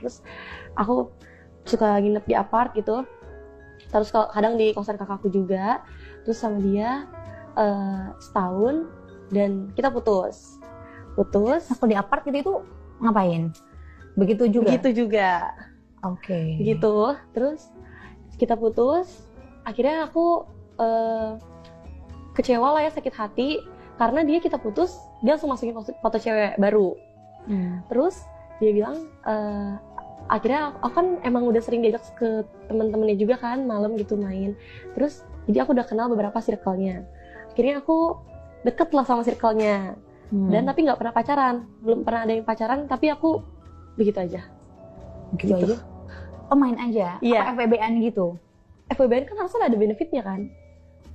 Terus aku suka nginep di apart gitu. Terus kadang di kosan kakakku juga. Terus sama dia setahun dan kita putus. Aku di apart itu ngapain? Begitu juga. Oke. Gitu. Terus kita putus. Akhirnya aku kecewa lah ya, sakit hati karena kita putus, dia langsung masukin foto cewek baru. Terus dia bilang akhirnya aku kan emang udah sering diajak ke teman-temannya juga kan malam gitu main. Terus jadi aku udah kenal beberapa circle-nya. Akhirnya aku deket lah sama circle-nya. Dan tapi nggak pernah pacaran, belum pernah ada yang pacaran, tapi aku begitu aja. Gitu aja? Oh, main aja? Iya. FWB-an gitu? FWB-an kan harusnya ada benefitnya kan?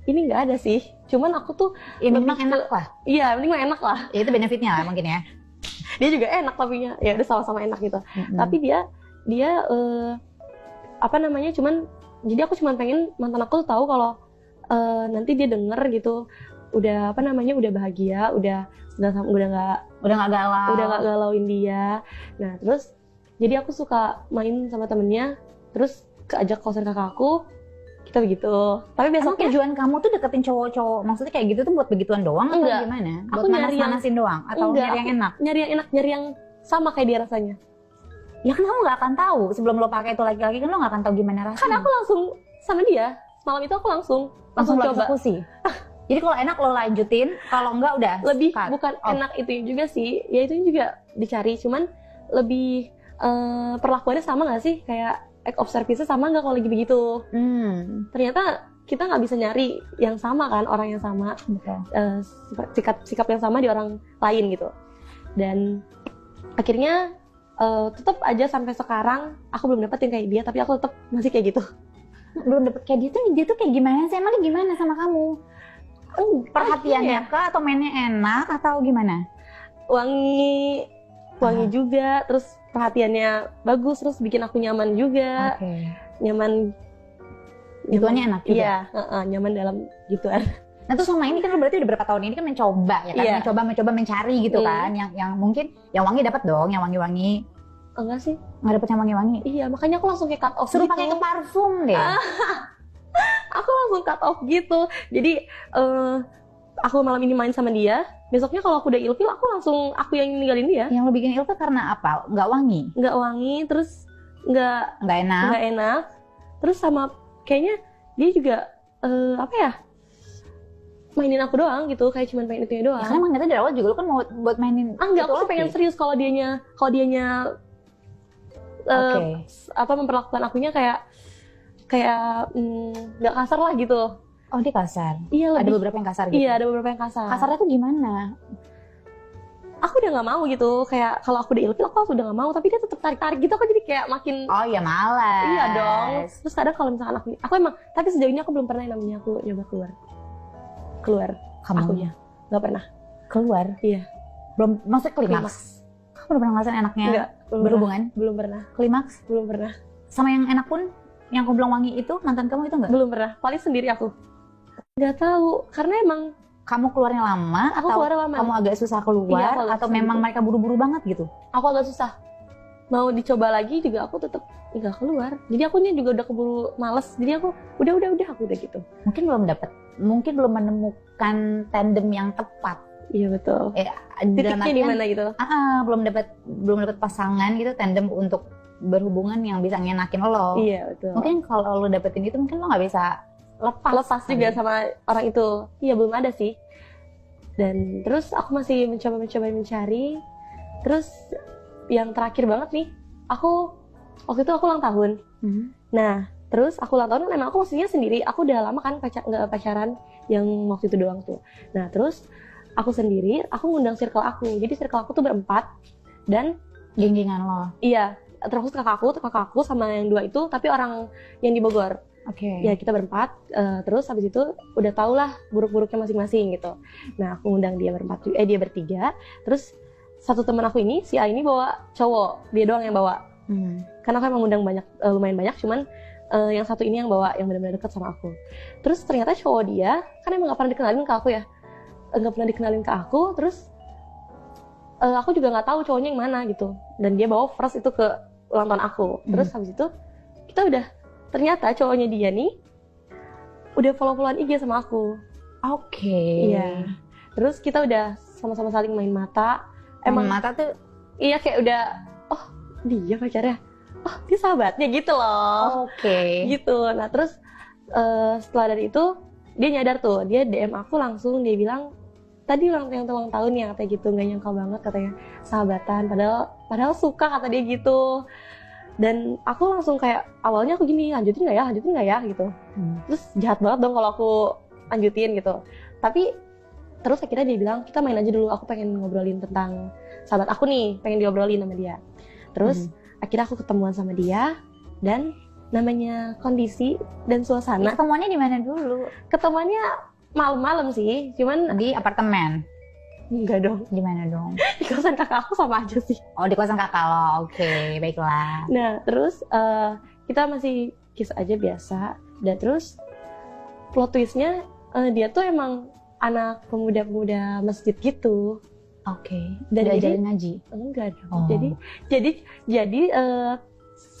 Ini nggak ada sih, cuman aku tuh ya memang enak lah. Iya, memang enak lah. Ya, itu benefitnya lah mungkin ya. Dia juga enak tapi ya udah sama-sama enak gitu. Tapi dia cuman jadi aku cuman pengen mantan aku tuh tahu kalau nanti dia denger gitu, udah udah bahagia, udah nggak galauin dia. Nah terus jadi aku suka main sama temennya, terus keajak kosan kakakku. Kita begitu. Tapi besoknya tujuan kamu tuh deketin cowok-cowok, maksudnya kayak gitu tuh buat begituan doang atau gimana? Buat manas-manasin doang atau nyari yang enak? Nyari yang enak, nyari yang sama kayak dia rasanya. Ya kan kamu nggak akan tahu sebelum lo pakai itu laki-laki, kan lo nggak akan tahu gimana rasanya. Kan aku langsung sama dia malam itu, aku langsung coba. Eksekusi. Jadi kalau enak lo lanjutin, kalau enggak udah. Lebih bukan enak itu juga sih, ya itu juga dicari, cuman lebih perlakuannya sama nggak sih, kayak act of service sama nggak kalau lagi begitu. Ternyata kita nggak bisa nyari yang sama kan, orang yang sama, sikap yang sama di orang lain gitu. Dan akhirnya tetap aja sampai sekarang aku belum dapet yang kayak dia, tapi aku tetap masih kayak gitu. Belum dapet kayak dia tuh kayak gimana sih? Emang gimana sama kamu? Perhatiannya kah atau mainnya enak atau gimana? Wangi juga, terus perhatiannya bagus, terus bikin aku nyaman juga. Nyaman gituannya enak juga? Iya, nyaman dalam gituan. Nah terus selama ini kan berarti udah berapa tahun ini kan mencoba ya kan? Mencoba mencari gitu kan, yang mungkin yang wangi dapat dong, yang wangi-wangi. Enggak sih, nggak dapet yang wangi-wangi. Iya, makanya aku langsung kayak cut off. Suruh gitu. pakai ke parfum deh. Aku langsung cut off gitu. Jadi aku malam ini main sama dia, besoknya kalau aku udah ilfil, aku yang ninggalin dia. Yang lo bikin ilfil karena apa? Nggak wangi, terus nggak enak. Terus sama kayaknya dia juga mainin aku doang gitu, kayak cuma main itunya doang. Ya, kan emang dari awal juga lo kan mau buat mainin. Enggak, aku pengen serius kalau dianya memperlakukan akunya kayak nggak kasar lah gitu. Oh, dia kasar? Iya, ada beberapa yang kasar gitu? Iya, ada beberapa yang kasar. Kasarnya tuh gimana? Aku udah nggak mau gitu, kayak kalau aku udah ilfil aku udah nggak mau, tapi dia tetap tarik gitu, aku jadi kayak makin. Oh ya, malas. Iya dong. Terus kadang kalau misalkan aku emang, tapi sejauh ini aku belum pernah yang namanya aku nyoba keluar. Kamu? Akunya nggak pernah keluar. Iya. Belum, maksudnya klimaks. Kamu belum pernah ngerasain enaknya? Enggak, berhubungan? Belum pernah. Klimaks? Belum pernah. Sama yang enak pun, yang aku bilang wangi itu, mantan kamu itu enggak? Belum pernah. Paling sendiri aku. Nggak tahu, karena emang kamu keluarnya lama, kamu agak susah keluar, atau memang mereka buru-buru banget gitu? Aku agak susah. Mau dicoba lagi juga aku tetap nggak keluar. Jadi akunya juga udah keburu males. Jadi aku udah aku udah gitu. Mungkin belum menemukan tandem yang tepat. Iya betul. Titiknya di mana gitu? Belum dapat pasangan gitu, tandem untuk berhubungan yang bisa ngenakin lo. Iya betul. Mungkin kalau lo dapetin itu mungkin lo nggak bisa lepas juga sama orang itu. Iya, belum ada sih. Dan terus aku masih mencoba mencari. Terus yang terakhir banget nih, waktu itu aku ulang tahun. Nah, terus aku ulang tahun kan emang aku maksudnya sendiri. Aku udah lama kan nggak pacaran yang waktu itu doang tuh. Nah, terus aku sendiri, aku ngundang circle aku. Jadi circle aku tuh berempat dan geng-gengan lo. Iya, terus kakakku sama yang dua itu, tapi orang yang di Bogor. Ya kita berempat, terus habis itu udah tau lah buruk-buruknya masing-masing gitu. Nah aku ngundang dia dia bertiga, terus satu teman aku ini, si A ini bawa cowok, dia doang yang bawa. Karena aku emang ngundang lumayan banyak, cuman yang satu ini yang bawa, yang benar-benar dekat sama aku. Terus ternyata cowok dia, kan emang gak pernah dikenalin ke aku ya, terus aku juga gak tahu cowoknya yang mana gitu. Dan dia bawa first itu ke ulang tahun aku. Terus habis itu kita udah, ternyata cowoknya dia nih udah follow-followan IG sama aku. Iya. Terus kita udah sama-sama saling main mata. Emang mata tuh? Iya, kayak udah, oh dia pacarnya, oh dia sahabatnya gitu loh. Gitu. Nah terus setelah dari itu dia nyadar tuh, dia DM aku langsung, dia bilang tadi ulang tahunnya katanya gitu, nggak nyangka banget katanya sahabatan, padahal suka kata dia gitu. Dan aku langsung kayak, awalnya aku gini, lanjutin nggak ya gitu. Terus jahat banget dong kalau aku lanjutin gitu. Tapi terus akhirnya dia bilang, kita main aja dulu, aku pengen ngobrolin tentang sahabat aku nih, pengen diobrolin sama dia. Terus akhirnya aku ketemuan sama dia, dan namanya kondisi dan suasana. Ketemuannya di mana dulu? Ketemuannya malam-malam sih, cuman di apartemen. Enggak dong. Di mana dong? Di kosan kakak aku sama aja sih. Oh, di kosan kakak lo. Oke, baiklah. Nah, terus kita masih kiss aja biasa. Dan terus plot twistnya dia tuh emang anak pemuda-pemuda masjid gitu. Dan diajarin ngaji? Enggak dong. Jadi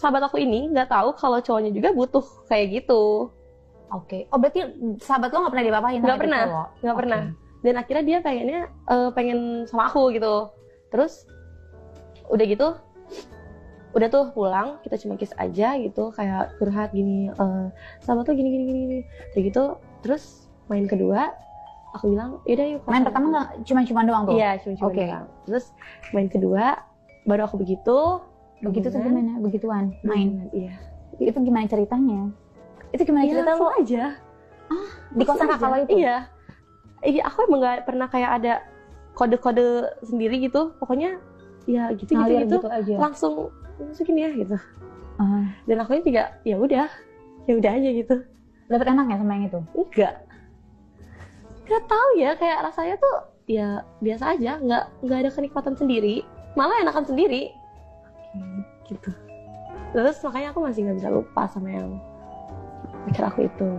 sahabat aku ini nggak tahu kalau cowoknya juga butuh kayak gitu. Oh, berarti sahabat lo nggak pernah diapa-apain? Nggak pernah. Dan akhirnya dia pengen sama aku gitu. Terus udah gitu, udah tuh pulang, kita cuma kiss aja gitu, kayak curhat gini, sama tuh gini. Kayak gitu. Terus main kedua, aku bilang, yaudah yuk. Main pertama nggak cuma doang tuh? Iya, cuma doang. Terus main kedua, baru aku begitu tuh gimana? Begituan? Main? Iya. Itu gimana ceritanya? Cerita lo aja. Di kosan kakak lo itu? Iya, aku emang gak pernah kayak ada kode-kode sendiri gitu. Pokoknya ya gitu aja. Langsung masukin ya gitu. Dan aku juga ya udah aja gitu. Dapet enak ya sama yang itu? Enggak tahu ya, kayak rasanya tuh ya biasa aja, nggak ada kenikmatan sendiri, malah enakan sendiri. Gitu. Terus makanya aku masih nggak bisa lupa sama yang pacar aku itu.